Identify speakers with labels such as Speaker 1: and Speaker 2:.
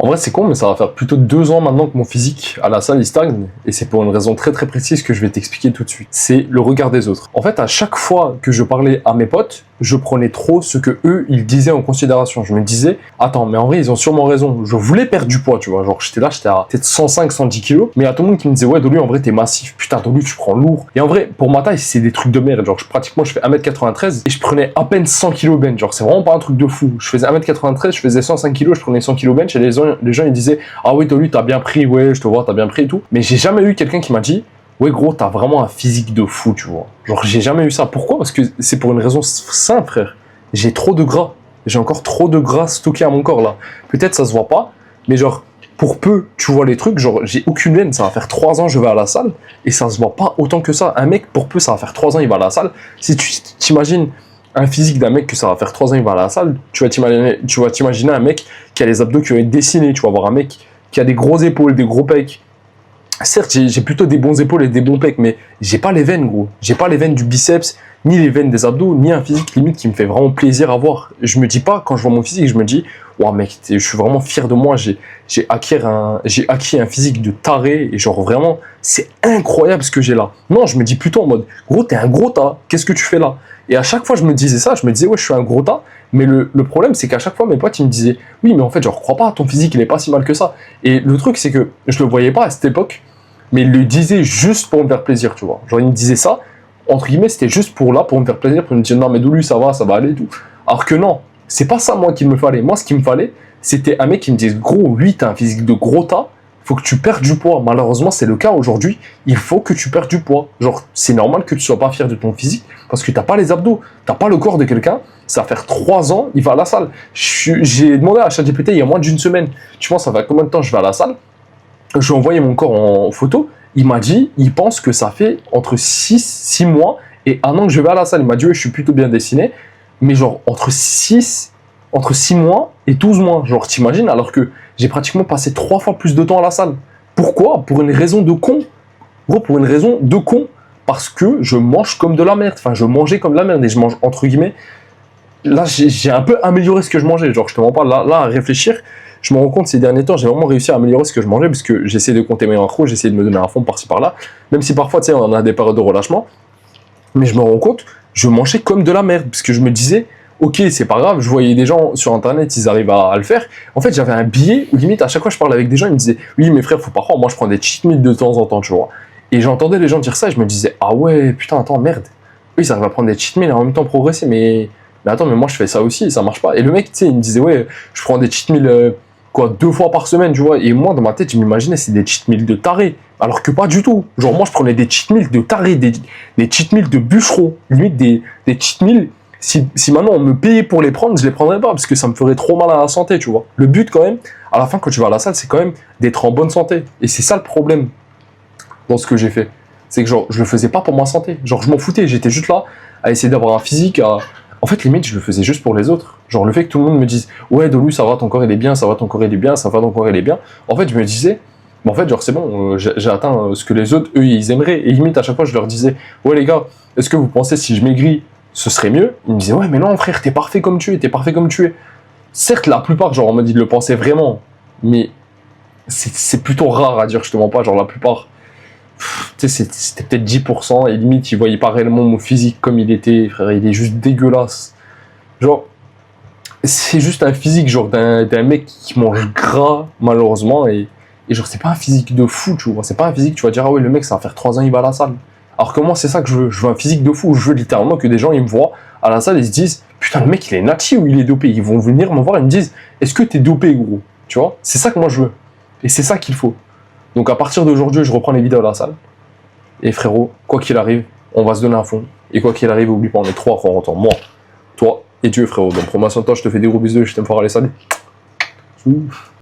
Speaker 1: En vrai, c'est con, mais ça va faire plutôt 2 ans maintenant que mon physique à la salle il stagne. Et c'est pour une raison très très précise que je vais t'expliquer tout de suite. C'est le regard des autres. En fait, à chaque fois que je parlais à mes potes, je prenais trop ce que eux ils disaient en considération. Je me disais, attends, mais en vrai, ils ont sûrement raison. Je voulais perdre du poids, tu vois. Genre, j'étais à peut-être 105, 110 kilos. Mais il y a tout le monde qui me disait, ouais, Dolu, en vrai, t'es massif. Putain, Dolu, tu prends lourd. Et en vrai, pour ma taille, c'est des trucs de merde. Genre, pratiquement, je fais 1m93 et je prenais à peine 100 kilos bench. Genre, c'est vraiment pas un truc de fou. Je faisais 1m93, je faisais 105 kilos, je prenais 100 kilos bench et les gens, ils disaient, ah oui, Dolu, t'as bien pris, ouais, je te vois, t'as bien pris et tout. Mais j'ai jamais eu quelqu'un qui m'a dit, ouais, gros, t'as vraiment un physique de fou, tu vois. Genre, j'ai jamais eu ça. Pourquoi? Parce que c'est pour une raison simple, frère. J'ai trop de gras. J'ai encore trop de gras stocké à mon corps, là. Peut-être ça se voit pas, mais genre, pour peu, tu vois les trucs, genre, j'ai aucune veine. Ça va faire 3 ans, je vais à la salle, et ça se voit pas autant que ça. Un mec, pour peu, ça va faire 3 ans, il va à la salle. Si tu t'imagines un physique d'un mec que ça va faire 3 ans, il va à la salle, tu vas t'imaginer un mec qui a les abdos qui vont être dessinés. Tu vas voir un mec qui a des gros épaules, des gros pecs. Certes, j'ai plutôt des bons épaules et des bons pecs, mais j'ai pas les veines, gros. J'ai pas les veines du biceps, ni les veines des abdos, ni un physique limite qui me fait vraiment plaisir à voir. Je me dis pas, quand je vois mon physique, je me dis, ouah mec, je suis vraiment fier de moi, j'ai acquis un physique de taré, et genre vraiment, c'est incroyable ce que j'ai là. Non, je me dis plutôt en mode, gros, t'es un gros tas, qu'est-ce que tu fais là? Et à chaque fois, je me disais ça, je me disais, ouais, je suis un gros tas, mais le problème, c'est qu'à chaque fois, mes potes, ils me disaient, oui, mais en fait, genre, crois pas, ton physique, il est pas si mal que ça. Et le truc, c'est que je le voyais pas à cette époque, mais il le disait juste pour me faire plaisir, tu vois. Genre, il me disait ça, entre guillemets, c'était juste pour me faire plaisir, pour me dire, non, mais Doulu, ça va aller et tout. Alors que non, c'est pas ça, moi, qu'il me fallait. Moi, ce qu'il me fallait, c'était un mec qui me dise, gros, oui, t'as un physique de gros tas, faut que tu perdes du poids. Malheureusement, c'est le cas aujourd'hui, il faut que tu perdes du poids. Genre, c'est normal que tu sois pas fier de ton physique, parce que t'as pas les abdos, t'as pas le corps de quelqu'un, ça va faire 3 ans, il va à la salle. J'ai demandé à ChatGPT il y a moins d'une semaine, tu penses, ça fait combien de temps je vais à la salle? Je lui ai envoyé mon corps en photo, il m'a dit, il pense que ça fait entre 6 mois et 1 an que je vais à la salle. Il m'a dit, ouais, je suis plutôt bien dessiné, mais genre entre 6 mois et 12 mois. Genre, t'imagines, alors que j'ai pratiquement passé 3 fois plus de temps à la salle. Pourquoi? Pour une raison de con. Gros, pour une raison de con. Parce que je mange comme de la merde. Enfin, je mangeais comme de la merde et je mange, entre guillemets, là, j'ai un peu amélioré ce que je mangeais. Genre, je te mens pas, là, à réfléchir, je me rends compte ces derniers temps, j'ai vraiment réussi à améliorer ce que je mangeais, parce que j'essaie de compter mes macros, j'essaie de me donner un fond par-ci par-là, même si parfois, tu sais, on a des périodes de relâchement, mais je me rends compte, je mangeais comme de la merde, parce que je me disais, ok, c'est pas grave, je voyais des gens sur internet, ils arrivent à le faire. En fait, j'avais un billet où limite, à chaque fois je parlais avec des gens, ils me disaient, oui, mais frère, faut pas croire, moi je prends des cheat meals de temps en temps, tu vois. Et j'entendais les gens dire ça, et je me disais, ah ouais, putain, attends, merde. Eux, ils arrivent à prendre des cheat meals et en même temps progresser, mais attends, mais moi je fais ça aussi, et ça marche pas. Et le mec, tu sais, il me disait, ouais, je prends des cheat meals, 2 fois par semaine, tu vois. Et moi, dans ma tête, je m'imaginais, c'est des cheat meals de taré. Alors que pas du tout. Genre, moi, je prenais des cheat meals de taré, des cheat meals de bûcheron. Limite, des cheat meals. Si maintenant on me payait pour les prendre, je les prendrais pas, parce que ça me ferait trop mal à la santé, tu vois. Le but, quand même, à la fin, quand tu vas à la salle, c'est quand même d'être en bonne santé. Et c'est ça le problème dans ce que j'ai fait. C'est que, genre, je le faisais pas pour ma santé. Genre, je m'en foutais. J'étais juste là à essayer d'avoir un physique, En fait, limite, je le faisais juste pour les autres. Genre, le fait que tout le monde me dise « Ouais, Dolu, ça va, ton corps, il est bien, ça va, ton corps, il est bien, ça va, ton corps, il est bien. » En fait, je me disais « Mais en fait, genre, c'est bon, j'ai atteint ce que les autres, eux, ils aimeraient. » Et limite, à chaque fois, je leur disais « Ouais, les gars, est-ce que vous pensez si je maigris, ce serait mieux ?» Ils me disaient « Ouais, mais non, frère, t'es parfait comme tu es, t'es parfait comme tu es. » Certes, la plupart, genre, on m'a dit de le penser vraiment, mais c'est plutôt rare à dire, je te mens pas, genre, la plupart... Tu sais, c'était peut-être 10%, et limite, ils voyaient pas réellement mon physique comme il était, frère, il est juste dégueulasse. Genre, c'est juste un physique, genre, d'un mec qui mange gras, malheureusement, et genre, c'est pas un physique de fou, tu vois, c'est pas un physique, tu vas dire, ah ouais, le mec, ça va faire 3 ans, il va à la salle. Alors que moi, c'est ça que je veux un physique de fou, je veux littéralement que des gens, ils me voient à la salle, ils se disent, putain, le mec, il est nati ou il est dopé, ils vont venir me voir, ils me disent, est-ce que t'es dopé, gros, tu vois, c'est ça que moi, je veux, et c'est ça qu'il faut. Donc à partir d'aujourd'hui, je reprends les vidéos à la salle. Et frérot, quoi qu'il arrive, on va se donner un fond. Et quoi qu'il arrive, oublie pas, on est 3 en rentrant. Moi, toi et Dieu, frérot. Donc prends soin de toi, je te fais des gros bisous, je t'aime fort, allez, salut.